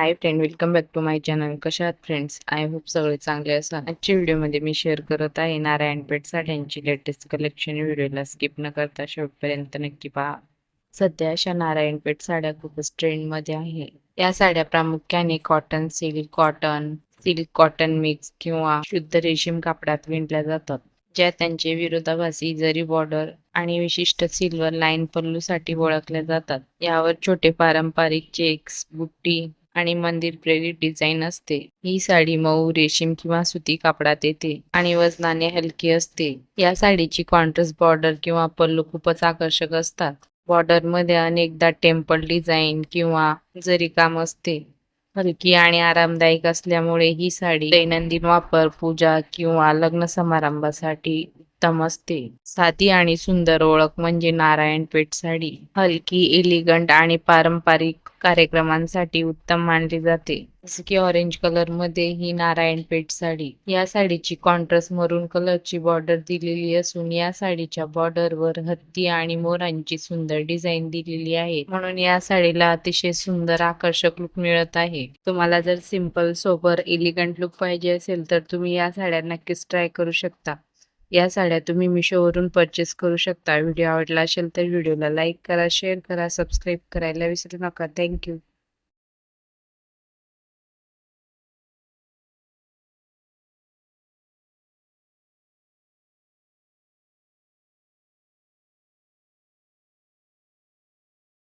High friend, welcome back to my channel. कशा आहात friends? I hope सगळे चांगले असाल. आजच्या व्हिडिओमध्ये मी शेअर करत आहे नारायणपेठ साड्यांची लेटेस्ट कलेक्शन. व्हिडिओला स्किप न करता शेवटपर्यंत नक्की पहा. सध्या अशा नारायणपेठ साड्या खूपच ट्रेंडमध्ये आहे. या साड्या प्रामुख्याने सिल्क कॉटन मिक्स किंवा शुद्ध रेशीम कापडात विणल्या जातात, ज्या त्यांचे विरोधाभासी जरी बॉर्डर आणि विशिष्ट सिल्वर लाईन पल्लूसाठी ओळखल्या जातात. यावर छोटे पारंपरिक चेक्स, बुट्टी आणि मंदिर प्रेरित डिझाईन असते. ही साडी मऊ रेशीम किंवा सुती कापडात येते आणि वजनाने हलकी असते. या साडीची कॉन्ट्रास्ट बॉर्डर किंवा पल्लू खूपच आकर्षक असतात. बॉर्डर मध्ये अनेकदा टेम्पल डिझाईन किंवा जरी काम असते. हलकी आणि आरामदायक असल्यामुळे ही साडी दैनंदिन वापर, पूजा किंवा लग्न समारंभासाठी उत्तम असते. साधी आणि सुंदर ओळख म्हणजे नारायणपेठ साडी. हलकी, एलिगंट आणि पारंपरिक कार्यक्रमांसाठी उत्तम मानली जाते. जसे की ऑरेंज कलर मध्ये ही नारायणपेठ साडी. या साडीची कॉन्ट्रास्ट मरून कलरची बॉर्डर दिलेली असून या साडीच्या बॉर्डर वर हत्ती आणि मोरांची सुंदर डिझाईन दिलेली आहे, म्हणून या साडीला अतिशय सुंदर आकर्षक लुक मिळत आहे. तुम्हाला जर सिंपल सोबर एलिगंट लुक पाहिजे असेल तर तुम्ही या साड्या नक्कीच ट्राय करू शकता. या साड्या तुम्ही मिशोवरून परचेस करू शकता. व्हिडिओ आवडला असेल तर व्हिडिओला लाईक करा, शेअर करा, सबस्क्राईब करायला विसरू नका. थँक्यू.